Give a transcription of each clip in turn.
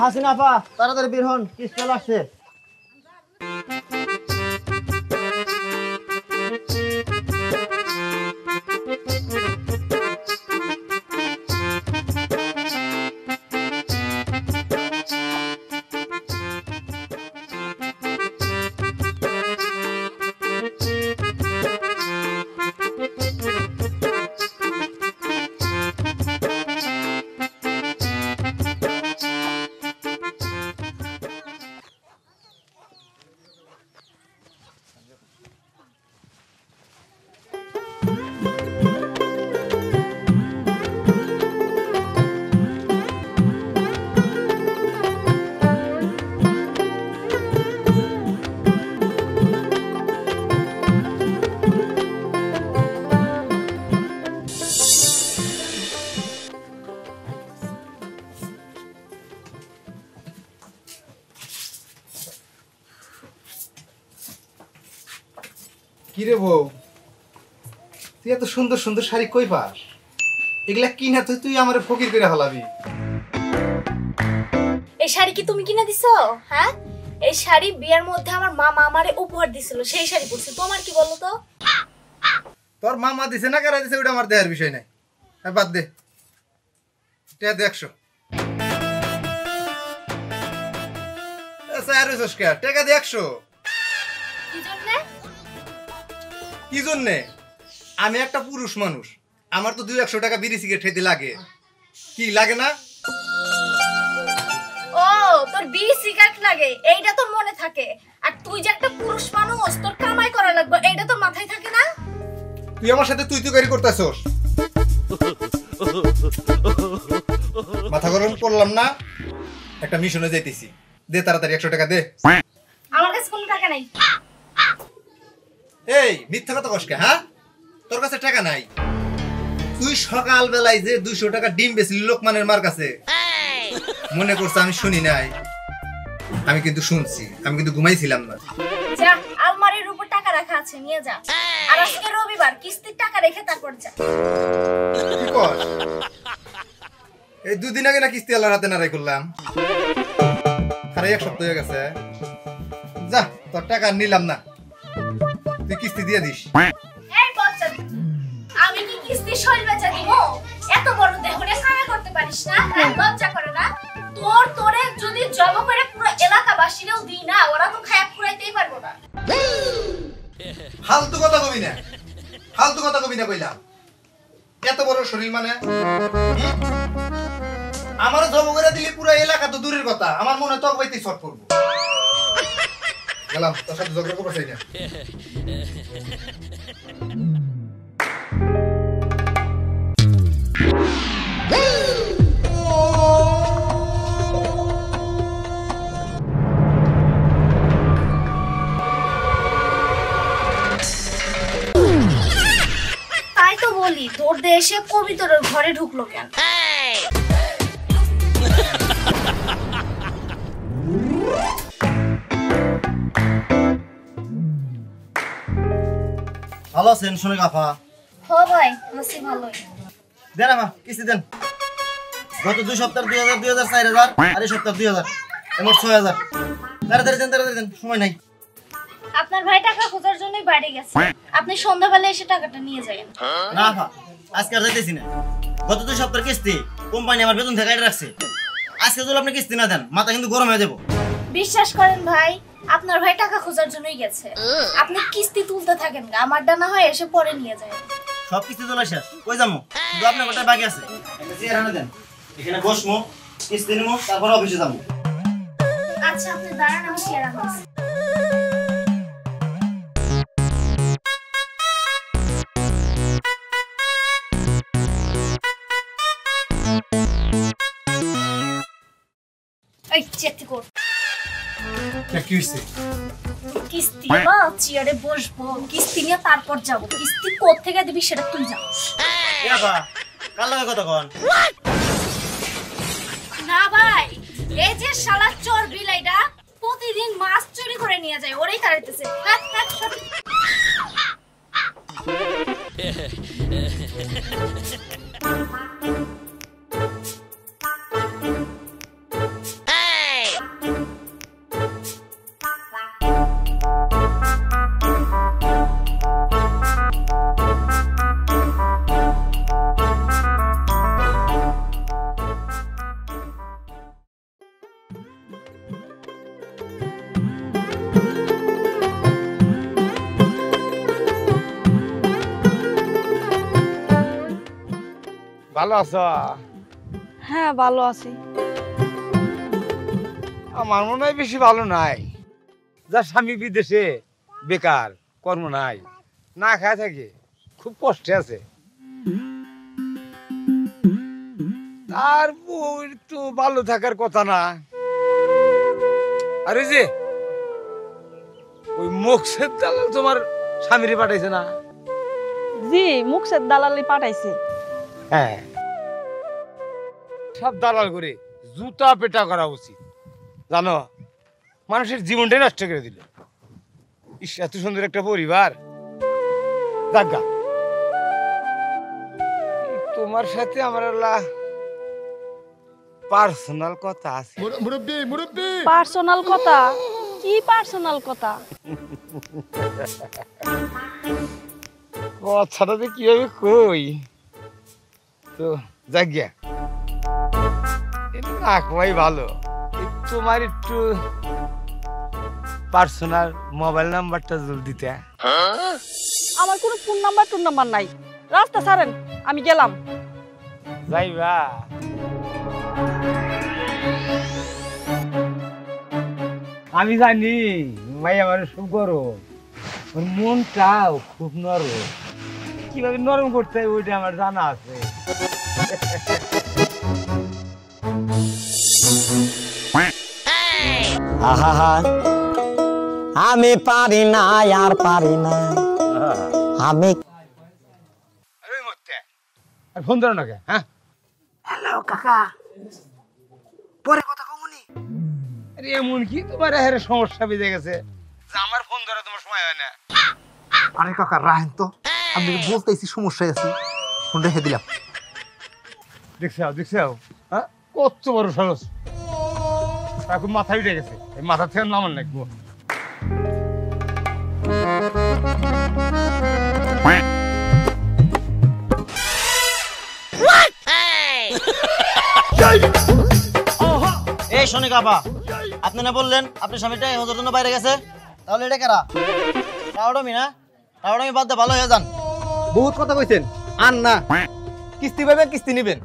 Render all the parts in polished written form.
হাসিনা আপা তাড়াতাড়ি বের হন, কিস্তি চলে আসছে। কিরে বউ, তুই এত সুন্দর সুন্দর শাড়ি কই পাস? এগুলা কিনা তুই আমারে ফকির করে হলাবি। এই শাড়ি কি তুমি কিনে দিছো? হ্যাঁ, এই শাড়ি বিয়ের মধ্যে আমার মামা আমারে উপহার দিছিল, সেই শাড়ি পরছি। তোমার কি বলো তো? তোর মামা দিছে না কারা দিছে ওটা আমার দেহার বিষয় নাই, বাদ দে। টাকা দে 100। টাকা দে 100। কি জন্যে? আমি একটা পুরুষ মানুষ, আমার তো 200 টাকা বিড়ি সিগারেট খেতে লাগে, কি লাগে না? ও, তোর বিড়ি সিগারেট লাগে এইটা তোর মনে থাকে, আর তুই যে একটা পুরুষ মানুষ তোর কামাই করা লাগবে এইটা তোর মাথায় থাকে না? তুই আমার সাথে তুই গাড়ি করতেছস, মাথা গরম করলাম না। একটা মিশনে যাইতেছি, দে তাড়াতাড়ি 100 টাকা দে। আমার কাছে কোনো টাকা নাই। এই মিথ্যা কথা কস কে? হ্যাঁ, তোর কাছে টাকা নাই? তুই সকাল বেলায় যে 200 টাকা ডিম বেচলি লোকমানের মার কাছে, মনে করছ আমি শুনি নাই? আমি কিন্তু শুনছি, আমি কিন্তু ঘুমাইছিলাম না। যা, আলমারির উপর টাকা রাখা আছে, নিয়ে যা। আর আজকে রবিবার, কিস্তির টাকা রেখে তারপর যা। কি কর? এই 2 দিন আগে না কিস্তি আল্লাহর হাতে নাড়াই করলাম, আরে 1 সপ্তাহ হয়ে গেছে। যা, তোর টাকা নিলাম না, তুই কিস্তি দিয়ে দিস। এই বাচ্চা, আমি কি কিস্তি শৈল বেচা দিব? এত বড় দেহরে কামে করতে পারিস না? লজ্জা করে না? তোরে যদি জব করে পুরো এলাকাবাসীরেও দিই না, ওরা তো খায়া পুরাইতেই পারবো না। ফালতু কথা কবি না, ফালতু কথা কবি না কইলাম। এত বড় শরীর মানে আমারও জব করে দিলে পুরো এলাকা তো দূরের কথা, আমার মনে হয় তো বাইতে শর্ট করবো। গেলাম, তোর সাথে ঝগড়া করতে চাই না। তাই তো বলি, তোর দেশে কবিতরের ঘরে ঢুকলো কেন? ভালো আছেন শুনে কাফা? হো ভাই, আছি ভালোই। দেন আমা কিস্তি দেন। গত 2 সপ্তাহ 2000 2000 4000 আর এই সপ্তাহ 2000, মোট 6000। তাড়াতাড়ি দেন, সময় নাই। আপনার ভাই টাকা খোঁজার জন্যই বাড়ি গেছে, আপনি সন্ধ্যাবেলা এসে টাকাটা নিয়ে যাবেন। না আপা, আজকে আর যাইতেছি না। গত 2 সপ্তাহ কিস্তি কোম্পানি আমার বেতন থেকে কেটে রাখছে। আজকে যদি আপনি কিস্তি না দেন মাথা কিন্তু গরম হয়ে যাবো। বিশ্বাস করেন ভাই, আপনার ভাই টাকা খোঁজার জন্যই গেছে। আপনি কিস্তি তুলতে থাকেন, আমার ডানা হয় এসে পরে নিয়ে যায়। সব কিস্তি তোলা শেষ, কই যাবো? শুধু আপনার গোটা বাকি আছে। একটা চেয়ার আনে দেন, এখানে বসমো, কিস্তি নিমো, তারপর অফিসে যাবো। আচ্ছা, আপনি দাঁড়ান, আমি চেয়ার আনছি। এই চেষ্টা কর। কি হইছে? কিস্তি বা চেয়ারে বসবো, কিস্তি নিয়ে তারপর যাবো। কিস্তি কোথা থেকে দিবি সেটা তুই জানিস। এ আপা, কার লাগে কথা কন? না ভাই, এই যে শালা চোর বিলাইটা প্রতিদিন মাছ চুরি করে নিয়ে যায়, ওরেই তাড়াইতেছে। ভালো আছো? হ্যাঁ ভালো আছি। আমার মনে হয় বেশি ভালো নাই। যার স্বামী বিদেশে, বেকার, কর্ম নাই, না খায় থাকে, খুব কষ্টে আছে। তার বউর তো ভালো থাকার কথা না। আরে যে ওই মোকসেদ দালাল তোমার স্বামীরে পাঠাইছে না? জি মুকসেদ দালালি পাঠাইছে। হ্যাঁ, সব দালাল করে জুতা পেটা করা উচিত। জানো, মানুষের জীবনটাই নষ্ট করে দিল। ইস, এত সুন্দর একটা পরিবার। দাগা, তোমার সাথে আমার পার্সোনাল কথা আছে। পার্সোনাল কথা? কি পার্সোনাল কথা? কথাটা যে কিভাবে কই, তো জাগিয়া এটা না কই ভালো। তোমার একটু পার্সোনাল মোবাইল নাম্বারটা জলদি দিতে। আমার কোনো ফোন নাম্বার নাই। রাস্তা ছাড়েন, আমি গেলাম। যাইবা? আমি জানি ভাই আমার খুব গরম, ওর মনটাও খুব নরম। কিভাবে নরম করতে হয় ওইটা আমার জানা আছে। আহা আমি পারি না, আর পারি না আমি। আর ফোন ধরো না কে? হ্যাঁ, হ্যালো কাকা, পরে কথা কমুনি। আরে এমন কি তোমার হেরে সমস্যা বেজে গেছে যে আমার ফোন ধরা তোমার সময় হয় না? আরে কাকা রাহেন তো, আমি বলতেছি সমস্যায় আছি, ফোন রেখে দিলাম। দেখছো হ্যাঁ, কত বড় সাহস। এখন মাথা উঠে গেছে, এই মাথা থেকে নামান লাগবো। এই শোনিক আপা, আপনি না বললেন আপনার স্বামীটা হজের জন্য বাইরে গেছে, তাহলে এটা কারা? টাওডমি না? টাওডমি বাদ দে, ভালো হয়ে যান। বহুত কথা কইছেন, আন না কিস্তি পাবেন, কিস্তি নিবেন।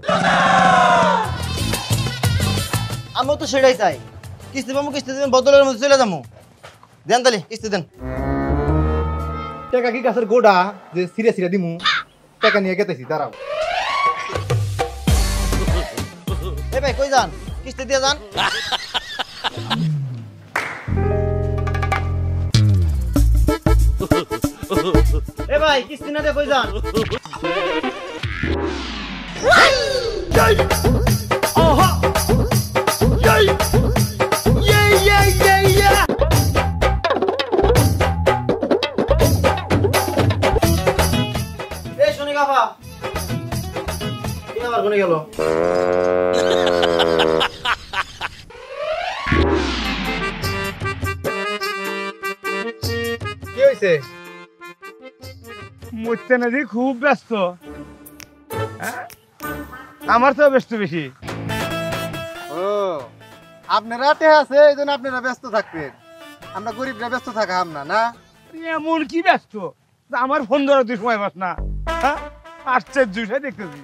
আমিও তো সেটাই চাই, কিস্তি পাবো, কিস্তি দেবেন, বদলের মধ্যে চলে যাবো। দেন তালি, কিস্তি দেন। টাকা কি গাছের গোড়া যে সিরে সিরে দিমু? টাকা নিয়ে গেতেছি, দাঁড়াও। এই ভাই কই যান? কিস্তি দিয়ে যান। এ ভাই কিস্তি না দিয়ে কই যান? এই শোনি কাফা, কি আবার কোনে গেল? কি হইছে? মরতে না যে খুব ব্যস্ত। হ্যাঁ? আমার তো ব্যস্ত বেশি। ও, আপনারা তে আছে, এই জন্য আপনারা ব্যস্ত থাকবেন, আমরা গরিবরা ব্যস্ত থাকাম না। না এমন কি ব্যস্ত যে আমার ফোন ধরা তুই সময় পাস না? হ্যাঁ, আশ্চর্য দেখতেছি।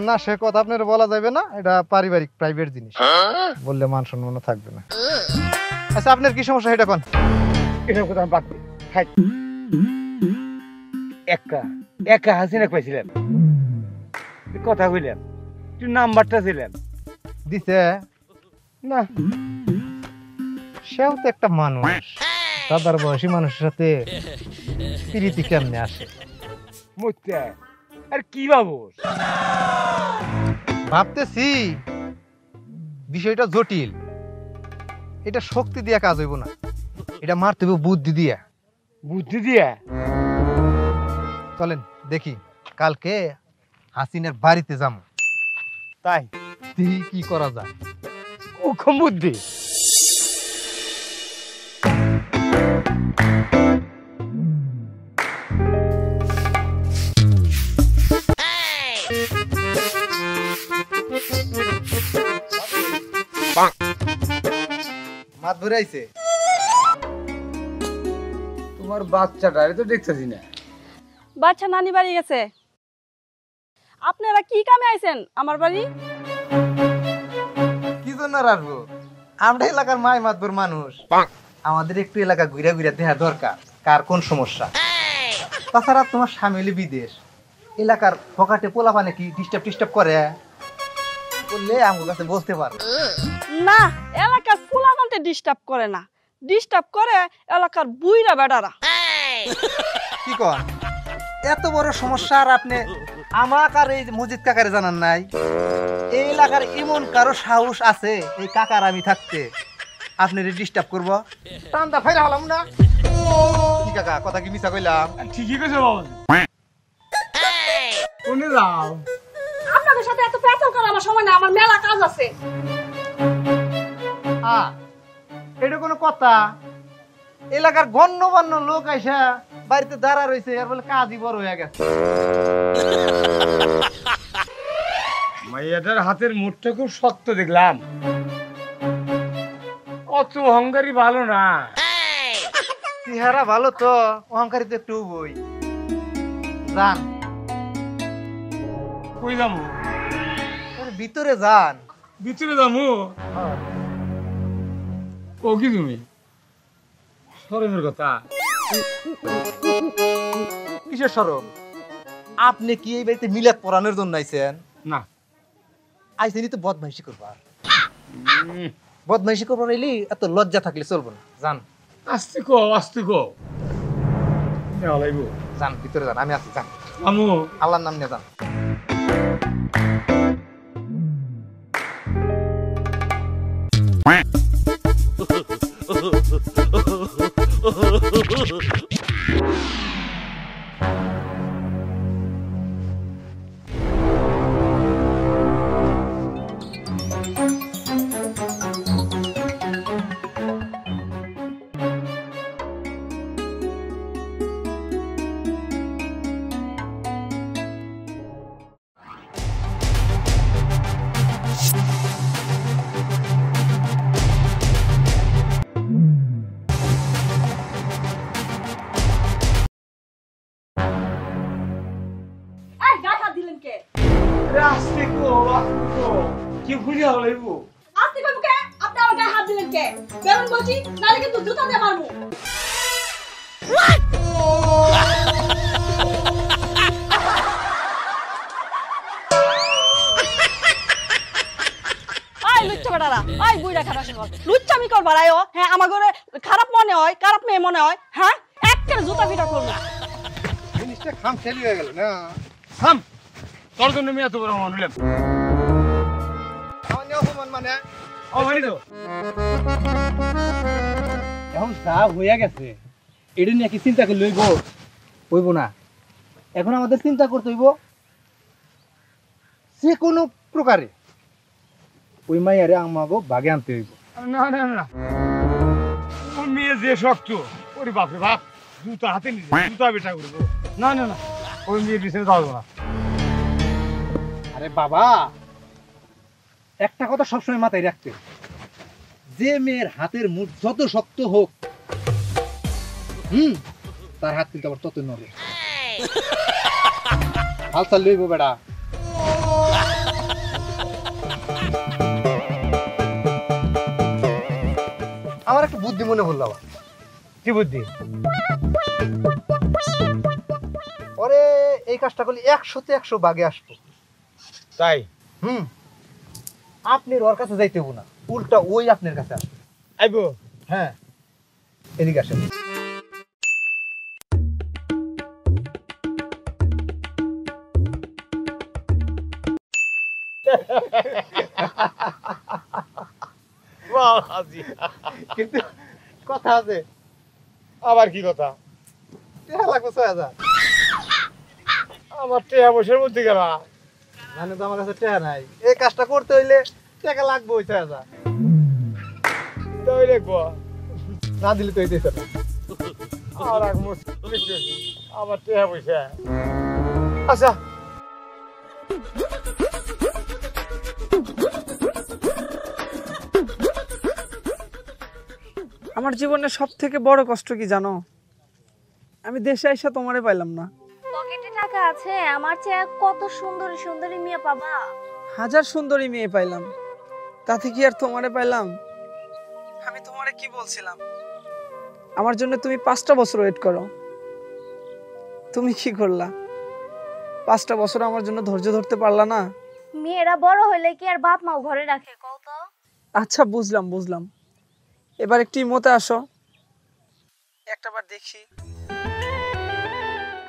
না, সে কথা আপনার বলা যাবে না, এটা পারিবারিক প্রাইভেট জিনিস, বললে মান সম্মান থাকবে না। আচ্ছা, আপনার কি সমস্যা এটা কোন? এসব কথা আমি বাদ দিই। খাই একা হাসিনা পাইছিলাম, কথা কইলাম, তুই নাম্বারটা ছিলাম দিছে না। সেও তো একটা মানুষ, দাদার বয়সী মানুষের সাথে প্রীতি কেমনে আসে? মরতে আর কি ভাবোস? ভাবতেছি বিষয়টা জটিল, এটা শক্তি দিয়া কাজ হইব না, এটা মারতে হবে বুদ্ধি দিয়া। বুদ্ধি দিয়া? চলেন দেখি, কালকে হাসিনের বাড়িতে যাম, তাই দেখি কি করা যায়। মুখ্যম বুদ্ধি। মাত ধরে আইছে তোমার বাচ্চাটা তো দেখতেছি না। বাচ্চা নানি বাড়ি গেছে। আপনারা কি কামে আইছেন আমার বাড়ি? কি জন্য আর আসবো? আমরা এলাকার মাই মাতবর মানুষ, আমাদের একটু এলাকা ঘুরে ঘুরে দেখা দরকার কার কোন সমস্যা। তাছাড়া তোমার স্বামী বিদেশ, এলাকার পকেটে পোলা পানে কি ডিস্টার্ব করে বললে আমার কাছে বলতে পারো। না, এলাকার ফুলাকান্তে ডিস্টার্ব করে না, ডিস্টার্ব করে এলাকার বুইরা বেটারা। কি কর এত বড় সমস্যা আর আপনি আমাকে আর এই মজিদ কাকারে জানান নাই? এই এলাকার এমন কারো সাহস আছে এই কাকার আমি থাকতে আপনি ডিস্টার্ব করবো? টান্দা ফাইরা হলাম না কি কাকা, কথা কি মিছা কইলাম? ঠিকই কইছো বাবা। কোনে যাও? আপনাদের সাথে এত পেঁচাল করা আমার সময় না, আমার মেলা কাজ আছে। এটা কোনো কথা? এলাকার গণ্যমান্য লোক আইসা বাড়িতে দাঁড়া রয়েছে আর বলে কাজই বড় হয়ে গেছে। মাইয়াটার হাতের মুঠটা খুব শক্ত দেখলাম, অত অহংকারী ভালো না। চেহারা ভালো তো, অহংকারী তো একটু বই যান। কই যামু? ভিতরে যান। ভিতরে যামু? ও কি তুমি শরমের কথা? কিসের শরম? আপনি কি এই বাড়িতে মিলাদ পড়ানোর জন্য আইছেন? না, আইছেনি তো বদমাইশি করবার। বদমাইশি করবার এলি এত লজ্জা থাকলে চলবো না। যান আস্তে কো, আস্তে কো। যান ভিতরে যান, আমি আছি। যান, আমু আল্লাহর নাম নিয়ে যান। এই গায়ে হাত দিলেন কে? আস্তে কো, আস্তে কো। কি খুঁজে হলাইব? আস্তে কইব কে? আপনি আমার গায়ে হাত দিলেন কে? বেরোন বলছি, নালে কিন্তু জুতা দিয়ে মারবো। আই লুচ্চা বেটারা, আই বুইড়া খারাপ কর। লুচ্চামি কর বাড়ায়ও, হ্যাঁ আমার ঘরে খারাপ মনে হয়, খারাপ মেয়ে মনে হয়, হ্যাঁ? একেবারে জুতা পিটা করবো। জিনিসটা খাম খেলি হয়ে গেল না। থাম, তোর জন্য আমি এত বড় অপমান হইলাম। সামান্য অপমান মানে? অপমানিত এখন যা হইয়া গেছে এটা নিয়ে কি চিন্তা করে লইব? হইব না। এখন আমাদের চিন্তা করতে হইব যে কোনো প্রকারে ওই মাইয়ারে আমাকে বাগে আনতে হইব। না না না, ওর মেয়ে যে শক্ত, ওরে বাপরে বাপ, জুতা হাতে নিয়ে জুতা বেটা করবো। না না না, ওই মেয়ের পিছনে যাবো না। আরে বাবা, একটা কথা সবসময় মাথায় রাখতে, যে মেয়ের হাতের মুঠ যত শক্ত হোক, তার হাত কিন্তু আবার তত নড়ে। হাল চাল লইব বেড়া। আমার একটা বুদ্ধি মনে হলো। আবার কি বুদ্ধি? ওরে এই কাজটা করলে 100-তে 100 বাগে আসবো। তাই? আপনি ওর কাছে যাইতে হবো না, উল্টা ওই আপনার কাছে আসবে। আইবো? হ্যাঁ, এদিকে আসেন। কিন্তু কথা আছে। আবার কি কথা? টাকা লাগবে 6000। আমার টেয়া বসের মধ্যে গেল। মানে তো আমার কাছে টাকা নাই, এই কাজটা করতে হইলে টাকা লাগবে ওই 6000। তাই দেখবো, না দিলে তো হইতেছে না। আর এক আমার টেয়া বসে। আচ্ছা, আমার জীবনের সব থেকে বড় কষ্ট কি জানো? আমি দেশে আইসা তোমারে পাইলাম না। পকেটে টাকা আছে, আমার চেয়ে কত সুন্দরী সুন্দরী মেয়ে পাবা। হাজার সুন্দরী মেয়ে পাইলাম, তাতে কি আর তোমারে পাইলাম? আমি তোমারে কি বলছিলাম, আমার জন্য তুমি 5টা বছর ওয়েট করো। তুমি কি করলা? 5টা বছর আমার জন্য ধৈর্য ধরতে পারলা না? মেয়েরা বড় হইলে কি আর বাপ মাও ঘরে রাখে কও তো? আচ্ছা বুঝলাম, এবার একটু ইমোতে আসো, একটাবার দেখি।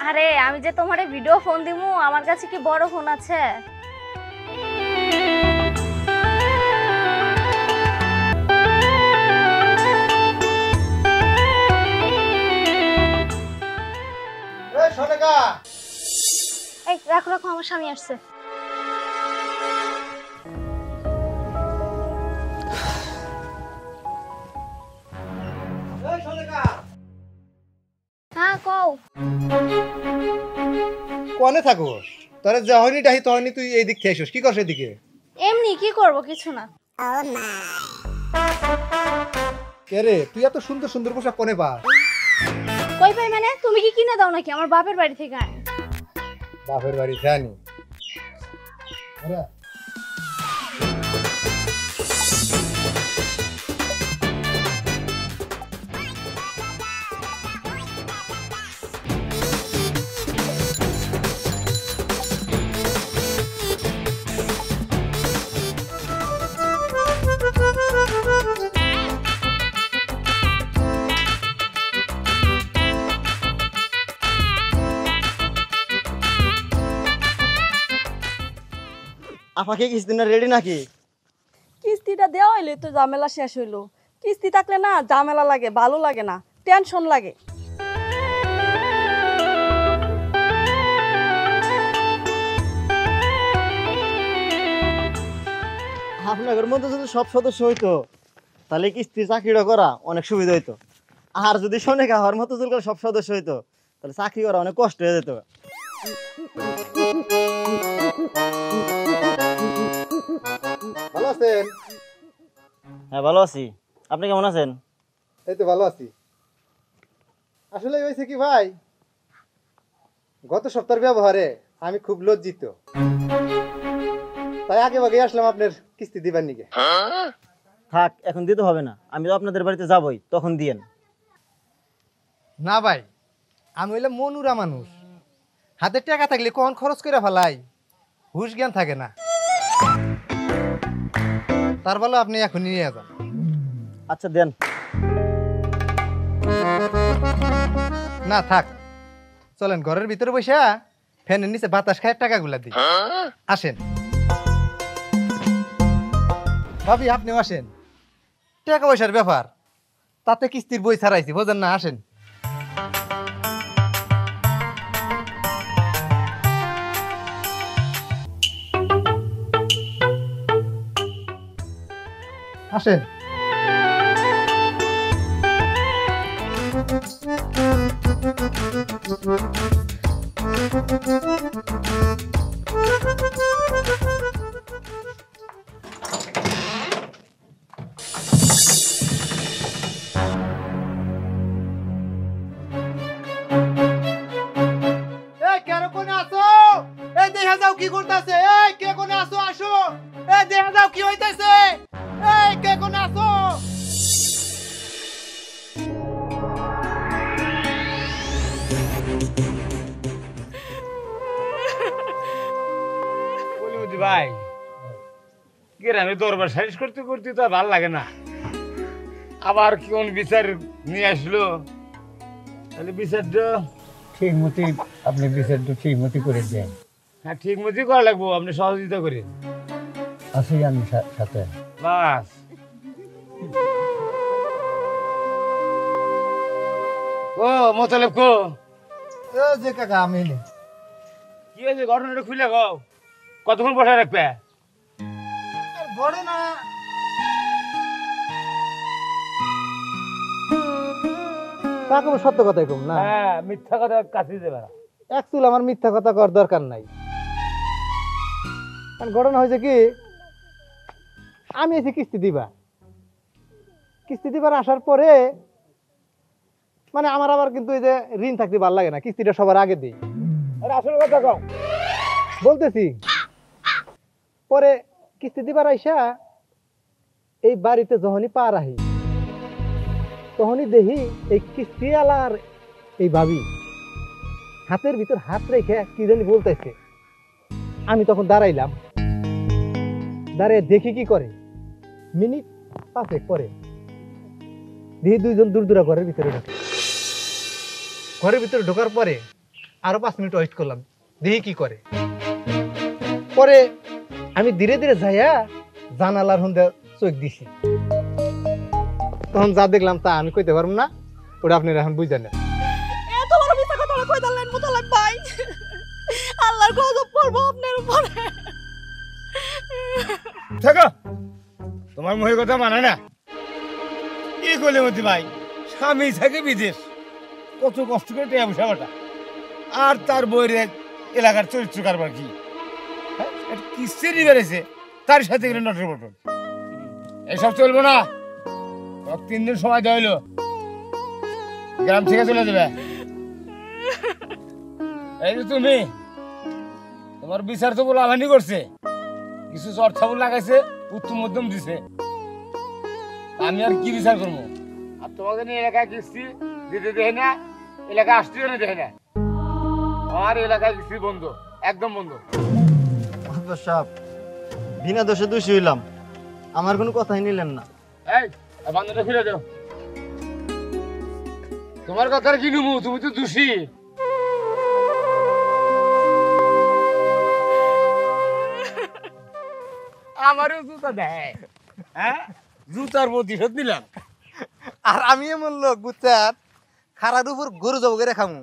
আরে আমি যে তোমারে ভিডিও ফোন দিমু, আমার কাছে কি বড় ফোন আছে? এই সোনাকা, এই রাখো রাখো, আমার স্বামী আসছে। এই সোনাকা, হ্যাঁ কও। কোনে থাকোস? তোরে যখনই ডাহি তখনই তুই এই দিক থেকে আসিস, কি করছ এদিকে? এমনি কি করব, কিছু না। কে রে, তুই এত সুন্দর সুন্দর পোশাক কোনে পা? কই পাই মানে? তুমি কি কিনে দাও নাকি? আমার বাপের বাড়ি থেকে আনি। বাপের বাড়ি জানি। আরে আপাকে কিস্তি না রেডি নাকি? কিস্তিটা দেওয়া হইলে তো ঝামেলা শেষ হইলো। কিস্তি থাকলে না ঝামেলা লাগে, ভালো লাগে না, টেনশন লাগে। আপনাদের মধ্যে যদি সব সদস্য হইতো তাহলে কিস্তি চাকরিটা করা অনেক সুবিধা হইতো। আর যদি সোনিকা হওয়ার মতো যদি সব সদস্য হইতো তাহলে চাকরি করা অনেক কষ্ট হয়ে যেত। ভালো আছেন? হ্যাঁ ভালো আছি, আপনি কেমন আছেন? এই তো ভালো আছি। আসলে হয়েছে কি ভাই, গত সপ্তাহের ব্যবহারে আমি খুব লজ্জিত, তাই আগে ভাগে আসলাম আপনার কিস্তি দিবার নিকে। থাক, এখন দিতে হবে না, আমি তো আপনাদের বাড়িতে যাবই, তখন দিয়েন। না ভাই, আমি হইলাম মনুরা মানুষ, হাতে টাকা থাকলে কখন খরচ করে ফেলাই হুশ জ্ঞান থাকে না। তার বলো আপনি এখন নিয়ে যান। আচ্ছা দেন। না থাক, চলেন ঘরের ভিতরে বসে ফ্যানের নিচে বাতাস খায় টাকাগুলা দিই। আসেন ভাবি, আপনিও আসেন। টাকা পয়সার ব্যাপার, তাতে কিস্তির বই ছাড়াইছি, বোঝেন না? আসেন। আসেন। এই কেন কোনে আসো? এই দেখা যাও কি করতেছে। এই কে কোনে আসো? আসো। এই দেখা যাও কি হইতাছে। এই কে কোনে আসো? বলি ভাই, গ্রামে দরবার সারিশ করতে করতে তো আর ভালো লাগে না। আবার কোন বিচার নিয়ে আসলো, তাহলে বিচারটা ঠিক মতো আপনি বিচারটা ঠিক মতো করে দেন। হ্যাঁ ঠিক মতোই করা লাগবো, আপনি সহযোগিতা করেন। আছি আমি সাথে। বাস ও মোতালেব কো, এই যে কাকা আমি নে। কি হয়েছে ঘটনাটা খুলে গাও, কতক্ষণ বসে রাখবে? বড় না কাকু, সত্য কথাই কম না। হ্যাঁ মিথ্যা কথা কাছে দেবে না। অ্যাকচুয়ালি আমার মিথ্যা কথা করার দরকার নাই। কারণ ঘটনা হয়েছে কি, আমি এসে কিস্তি দিবার আসার পরে মানে আমার আবার কিন্তু এই যে ঋণ থাকতে ভালো লাগে না, কিস্তিটা সবার আগে দিই। আরে আসল কথা কও। বলতেছি পরে কিস্তি দিবার আইসা এই বাড়িতে যখনই পা রাহি তখনই দেখি এই কিস্তি আলার এই ভাবি হাতের ভিতর হাত রেখে কি জানি বলতেছে। আমি তখন দাঁড়াইলাম, দাঁড়িয়ে দেখি কি করে। মিনিট 5 পরে দেখি দুইজন দূর দূরা ঘরের ভিতরে ঢোকে। ঘরের ভিতরে ঢোকার পরে আরো 5 মিনিট ওয়েট করলাম, দেখি কি করে। পরে আমি ধীরে ধীরে যাইয়া জানালার হন্দে চোখ দিছি। তখন যা দেখলাম তা আমি কইতে পারবো না, ওটা আপনারা এখন বুঝে নেন। এত বড় মিথ্যা কথা কই দিলেন মোতালেব ভাই। আল্লাহর গজব পড়বো আপনার উপরে। থাকো, তোমার মুখের কথা মানে না। কি করলে মতি ভাই, স্বামী থাকে বিদেশ, কত কষ্ট করে টেয়া বসা বাটা, আর তার বইয়ের এলাকার চরিত্র কারবার কি কিস্তি বেড়েছে, তার সাথে গেলে নটর বটন। এসব চলবো না। 3 দিন সময় দেওয়া হইলো, গ্রাম থেকে চলে যাবে। এই যে তুমি, তোমার বিচার তো বলে আভানি করছে, কিছু চর্চাবল লাগাইছে, উত্তম মধ্যম দিছে। আমি আর কি বিচার করবো? আর তোমাকে নিয়ে এলাকায় কিস্তি দিতে দেয় না, এলাকায় আসতেও না দেয় না। আমার এলাকায় কিস্তি বন্ধ, একদম বন্ধ। সাহেব, বিনা দোষে দোষী হইলাম, আমার কোনো কথাই নিলেন না। এই বান্ধবটা ফিরে যাও। তোমার কথার কি নেবো? তুমি তো দোষী। আমারও জুতা দেয়, হ্যাঁ, জুতার প্রতিশোধ নিলাম। আর আমি এমন লোক গুচ্ছার খারার উপর গরু যাবো করে খামু,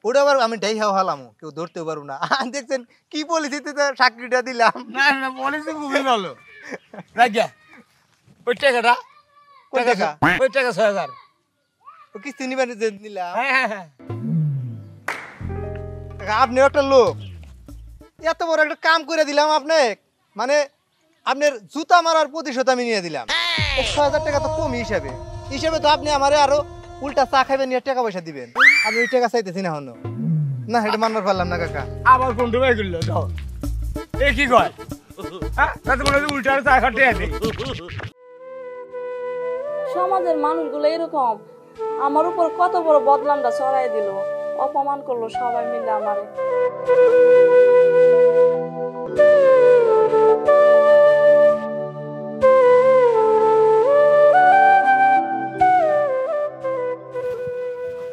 ওটা আবার আমি ডাই হাওয়া হালামু, কেউ ধরতেও পারবো না। দেখছেন কি পলিসিতে চাকরিটা দিলাম। না না, বলেছি খুবই ভালো। রাখিয়া ওই টাকাটা, কোন টাকা? ওই টাকা 6000 ও কিস্তি নিবেন যে নিলাম। হ্যাঁ হ্যাঁ হ্যাঁ। আপনি একটা লোক, এত বড় একটা কাম করে দিলাম আপনি, মানে আপনার জুতা মারার প্রতিশোধ আমি নিয়ে দিলাম। 6000 টাকা তো কম হিসাবে, হিসাবে তো আপনি আমারে আরো উল্টা চা খাইবেন, নিয়ে টাকা পয়সা দিবেন। আমি ওই টাকা চাইতেছি না হন না, এটা মানবার পারলাম না কাকা। আবার কোন ডুবাই করলো যাও, এ কি কয়? হ্যাঁ, তাতে মনে হয় উল্টা চা খাটে আছে। সমাজের মানুষগুলো এরকম আমার উপর কত বড় বদনামটা ছড়াই দিল, অপমান করলো সবাই মিলে আমারে।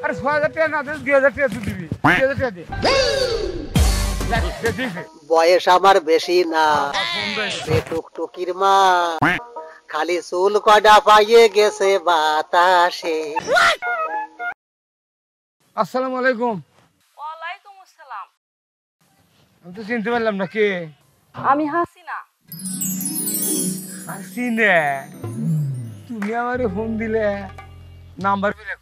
আরে 6000 টাকা না দিলে 2000 টাকা তুই দিবি। 2000 টাকা দে। বয়স আমার বেশি না, টুকটুকির মা, খালি চুল কডা পাইয়ে গেছে বাতাসে। আসসালামু আলাইকুম। ওয়ালাইকুম আসসালাম। আমি তো চিনতে পারলাম না, কে? আমি হাসিনা। হাসিনা, তুমি আমারে ফোন দিলে, নাম্বার পেলে?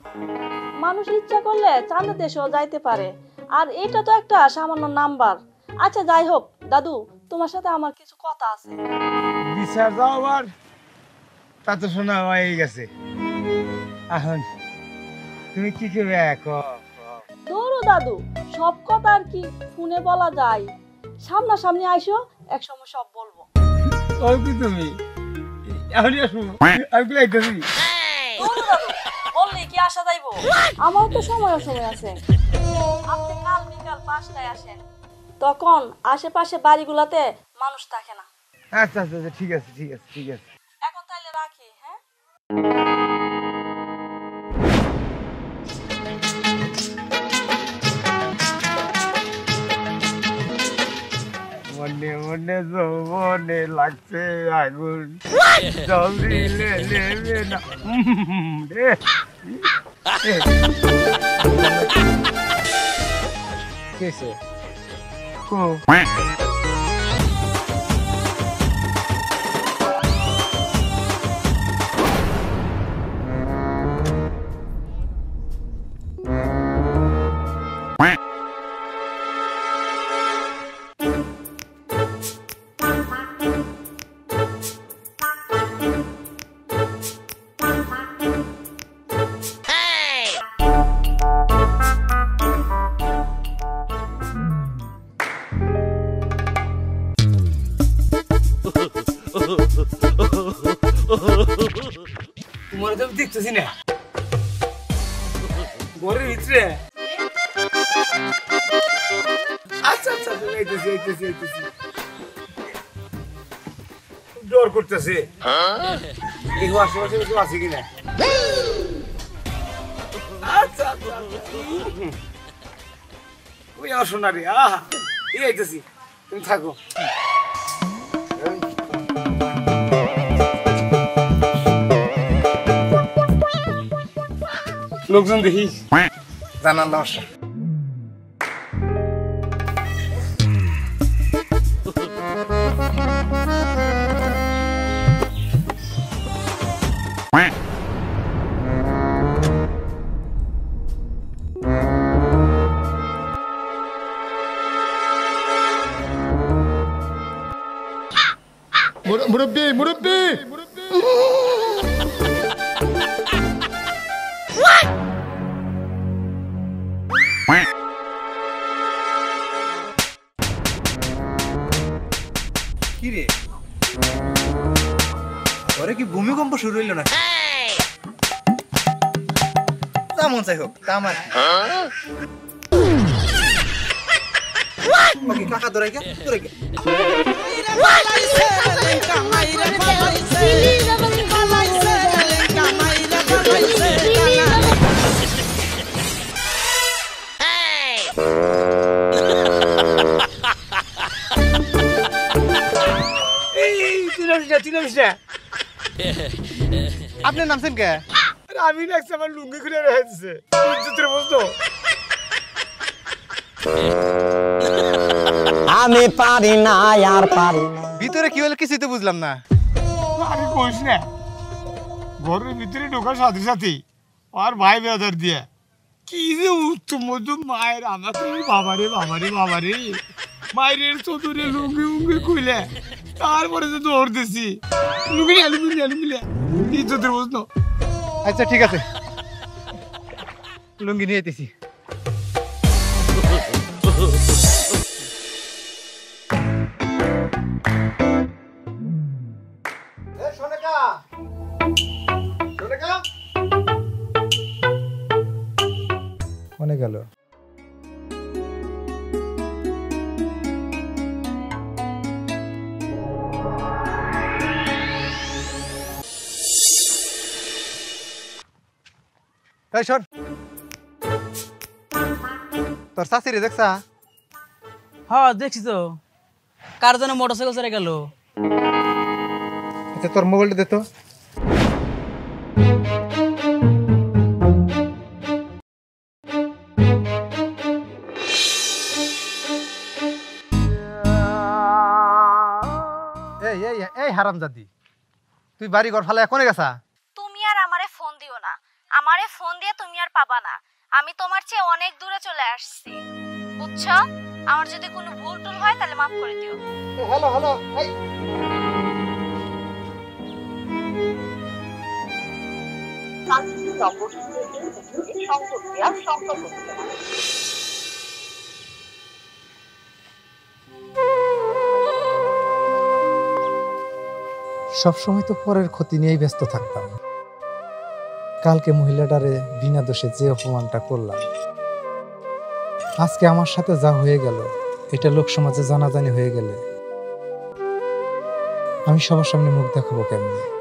মানুষ ইচ্ছা করলে চাঁদে দেশেও যাইতে পারে, আর এটা তো একটা সামান্য নাম্বার। আচ্ছা যাই হোক দাদু, তোমার সাথে আমার কিছু কথা আছে। বিচার যাও আবার, তা তো শোনা হয়ে গেছে। এখন তুমি কি করবে? ধরো দাদু, সব কথা আর কি ফোনে বলা যায়? সামনাসামনি আইসো, একসময় সব বলবো। ওই কি তুমি এখনই আসবো? আমি কি লাগতেছি? ধরো দাদু, বললে কি আসা যাইবো? আমার তো সময় আছে। আপনি কাল বিকাল 5টায় আসেন, তখন আশেপাশে বাড়িগুলাতে মানুষ থাকে না। আচ্ছা আচ্ছা আচ্ছা, ঠিক আছে ঠিক আছে ঠিক আছে। এখন তাহলে রাখি, হ্যাঁ? মনে মনে যৌবনে লাগছে আগুন, জল দিলে নেবে না। কেসে আমি দেখতেছি না ঘরের ভিতরে আচ্ছা আচ্ছা এইতেছি ডর করতেছে দেখো আশেপাশে কেউ আছে কিনা আচ্ছা আচ্ছা ওই আসো না রে আহা এই আইতেছি তুমি থাকো লোকজন দেখি জানার নমস্কার মুরব্বি মুরব্বি কি রে ওরে কি ভূমিকম্প শুরু হইল না তেমন চাই হোক তা আমার কাকা দৌড়াই গে আপনার নামছেন কে আমি লাগছে আমার লুঙ্গি খুলে রেখেছে বুঝতো আমি পারি না আর পারি না ভিতরে কি হলো কিছুই তো বুঝলাম না আমি কইস না ঘরের ভিতরে ঢোকার সাথে সাথে আর ভাই বেদার দিয়ে কি যে উত্তম মধ্যম মায়ের আমার তো বাবারে মায়ের চতুরে লুঙ্গি উঙ্গি খুলে তারপরে তো দৌড় দিছি লুঙ্গি কি চতুর বুঝতো আচ্ছা ঠিক আছে লুঙ্গি নিয়ে যেতেছি মনে গেল এই শোন তোর শাশুড়ি দেখছা হ্যাঁ দেখছি তো কার জন্য মোটরসাইকেল চড়ে গেল আচ্ছা তোর মোবাইলটা দে তো এই হারামজাদি তুই বাড়ি ঘর ফালায় কোনে গেছা তুমি আর আমারে ফোন দিও না আমারে ফোন দিয়ে তুমি আর পাবা না আমি তোমার চেয়ে অনেক দূরে চলে আসছি বুঝছো আমার যদি কোনো ভুল টুল হয় তাহলে মাফ করে দিও হ্যালো এই সবসময় তো পরের ক্ষতি নিয়েই ব্যস্ত থাকতাম। কালকে মহিলাটারে বিনা দোষে যে অপমানটা করলাম, আজকে আমার সাথে যা হয়ে গেল এটা লোক সমাজে জানাজানি হয়ে গেলে আমি সবার সামনে মুখ দেখাবো কেমনে?